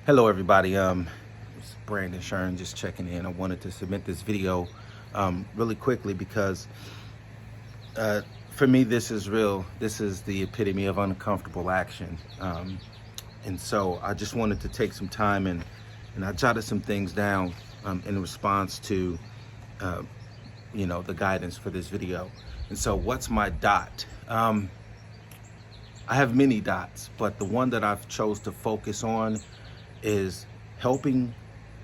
Hello, everybody. It's Brandon Shern just checking in. I wanted to submit this video really quickly because uh, for me, this is real. This is the epitome of uncomfortable action. And so I just wanted to take some time and I jotted some things down in response to, uh, the guidance for this video. And so what's my dot? I have many dots, but the one that I've chose to focus on is helping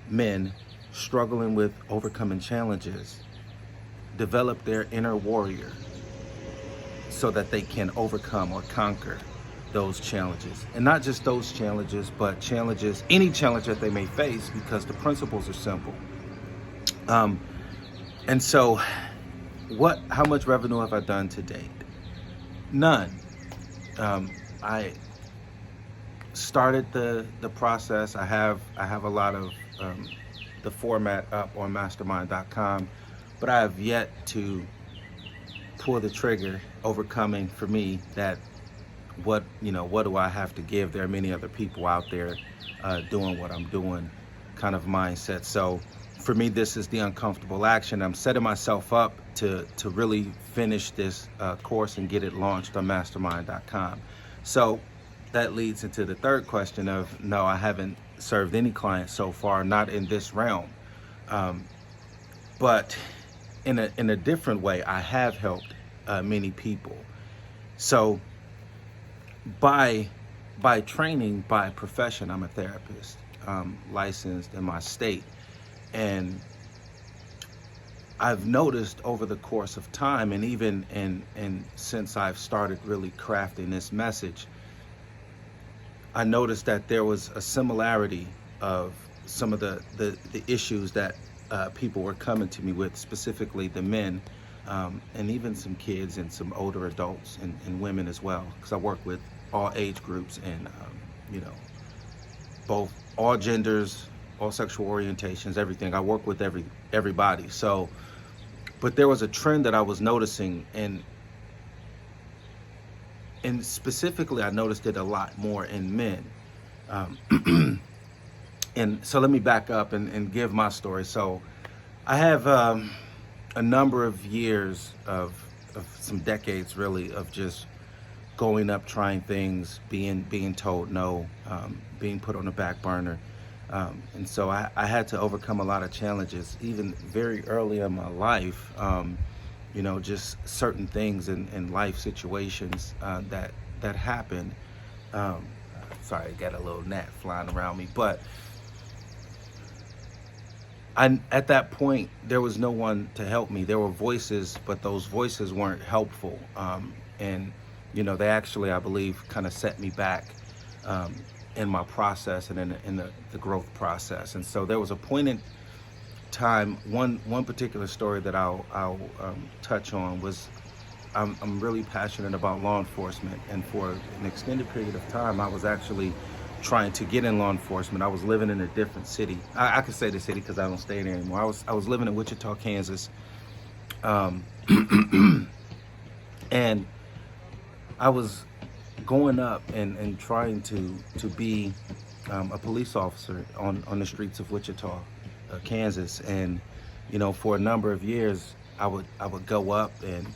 men struggling with overcoming challenges develop their inner warrior so that they can overcome or conquer those challenges. And not just those challenges, but challenges, any challenge that they may face, because the principles are simple. Um, and so, how much revenue have I done to date? None. I started the process. I have a lot of the format up on mastermind.com, but I have yet to pull the trigger, overcoming for me that what do I have to give? There are many other people out there doing what I'm doing kind of mindset. So for me, this is the uncomfortable action. I'm setting myself up to really finish this course and get it launched on mastermind.com. So that leads into the third question of, no, I haven't served any clients so far, not in this realm. But in a different way, I have helped many people. So by training, by profession, I'm a therapist, licensed in my state. And I've noticed over the course of time, and even and since I've started really crafting this message, I noticed that there was a similarity of some of the issues that people were coming to me with, specifically the men, and even some kids and some older adults and women as well, because I work with all age groups and, both all genders, all sexual orientations, everything. I work with everybody. So, but there was a trend that I was noticing, and specifically, I noticed it a lot more in men. And so let me back up and give my story. So I have a number of years of some decades, really, of just going up, trying things, being told no, being put on the back burner. And so I had to overcome a lot of challenges, even very early in my life. Just certain things in life situations that happened. Sorry, I got a little gnat flying around me, but at that point, there was no one to help me. There were voices, but those voices weren't helpful. And they actually, I believe, kind of set me back in my process and in the growth process. And so there was a point in time, one particular story that I'll touch on was, I'm really passionate about law enforcement, and for an extended period of time I was actually trying to get in law enforcement. I was living in a different city. I could say the city because I don't stay there anymore. I was living in Wichita, Kansas, and I was going up and trying to be a police officer on the streets of Wichita, Kansas. And for a number of years I would go up, and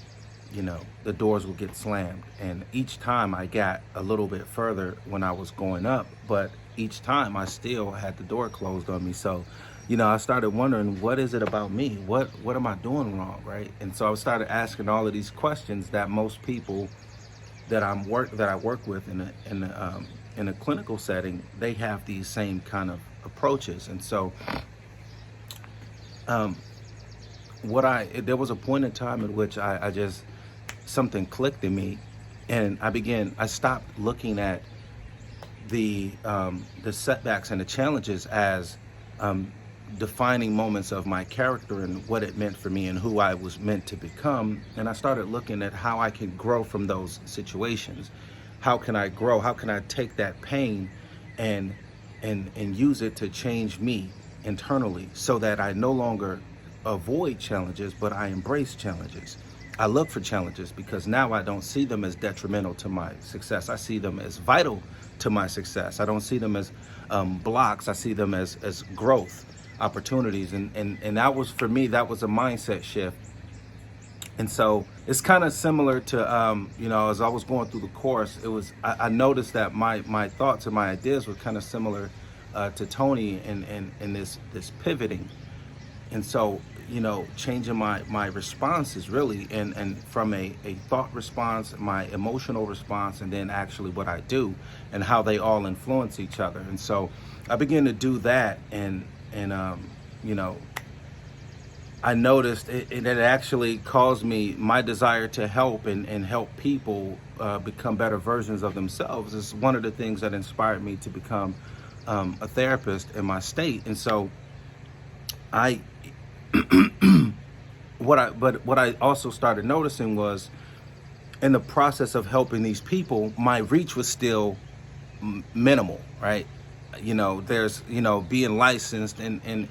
the doors would get slammed, and each time I got a little bit further when I was going up, but each time I still had the door closed on me. So I started wondering, what is it about me? What am I doing wrong, right? And so I started asking all of these questions that most people that I work with in a clinical setting, they have these same kind of approaches. And so there was a point in time in which I just, something clicked in me, and I stopped looking at the setbacks and the challenges as defining moments of my character and what it meant for me and who I was meant to become. And I started looking at how I can grow from those situations. How can I grow? How can I take that pain and use it to change me internally, so that I no longer avoid challenges, but I embrace challenges. I look for challenges because now I don't see them as detrimental to my success. I see them as vital to my success. I don't see them as blocks. I see them as growth opportunities. And that was, for me, that was a mindset shift. And so it's kind of similar to, you know, as I was going through the course, I noticed that my thoughts and my ideas were kind of similar to Tony in this pivoting. And so, you know, changing my responses really, and from a thought response, my emotional response, and then actually what I do and how they all influence each other. And so I began to do that, and you know, I noticed it actually caused me, my desire to help and help people become better versions of themselves is one of the things that inspired me to become a therapist in my state. And so what I also started noticing was, in the process of helping these people, my reach was still minimal, right? You know, there's, you know, being licensed and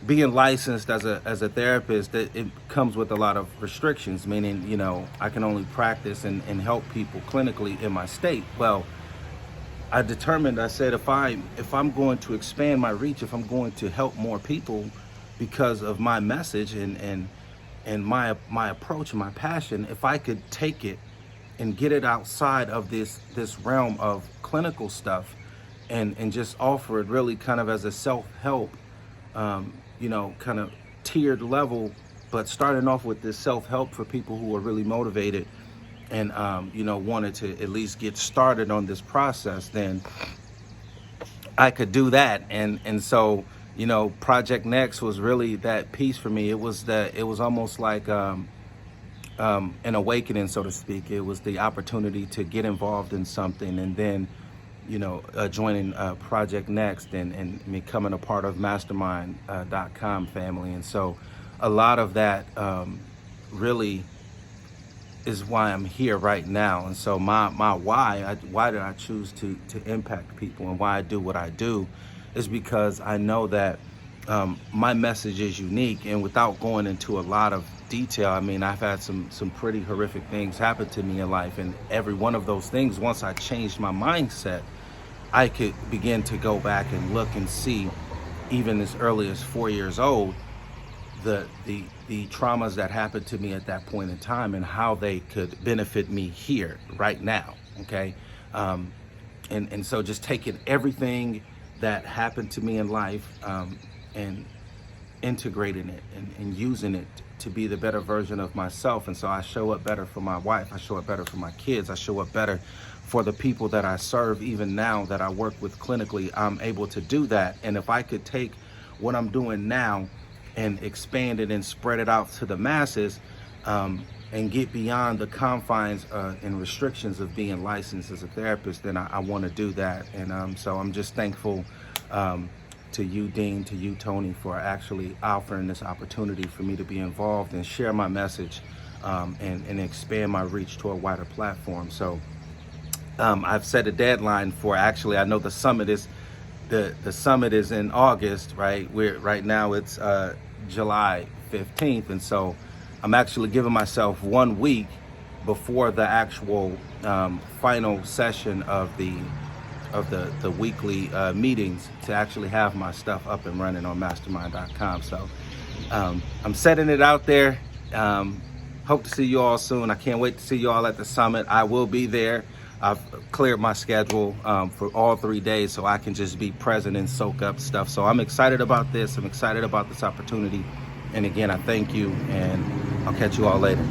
being licensed as a therapist, it comes with a lot of restrictions, meaning, you know, I can only practice and help people clinically in my state. Well, I determined, I said, if I'm going to expand my reach, if I'm going to help more people because of my message and my approach and my passion, if I could take it and get it outside of this realm of clinical stuff and just offer it really kind of as a self-help, you know, kind of tiered level, but starting off with this self-help for people who are really motivated and, you know, wanted to at least get started on this process, then I could do that. And so, you know, Project Next was really that piece for me. It was almost like an awakening, so to speak. It was the opportunity to get involved in something, and then, you know, joining Project Next and becoming a part of Mastermind.com family. And so a lot of that really is why I'm here right now. And so my why did I choose to impact people and why I do what I do is because I know that my message is unique. And without going into a lot of detail, I mean, I've had some pretty horrific things happen to me in life, and every one of those things, once I changed my mindset, I could begin to go back and look and see, even as early as 4 years old, the traumas that happened to me at that point in time and how they could benefit me here right now. Okay. And so just taking everything that happened to me in life and integrating it and using it to be the better version of myself. And so I show up better for my wife, I show up better for my kids, I show up better for the people that I serve. Even now that I work with clinically, I'm able to do that. And if I could take what I'm doing now and expand it and spread it out to the masses, and get beyond the confines and restrictions of being licensed as a therapist, then I want to do that. And so I'm just thankful to you, Dean, to you, Tony, for actually offering this opportunity for me to be involved and share my message and expand my reach to a wider platform. So I've set a deadline for, actually, I know the summit is the summit is in August, right? Right now it's July 15th, and so I'm actually giving myself 1 week before the actual final session of the weekly meetings to actually have my stuff up and running on Mastermind.com. So I'm setting it out there. Hope to see you all soon. I can't wait to see you all at the summit. I will be there. I've cleared my schedule for all 3 days so I can just be present and soak up stuff. So I'm excited about this. I'm excited about this opportunity. And again, I thank you, and I'll catch you all later.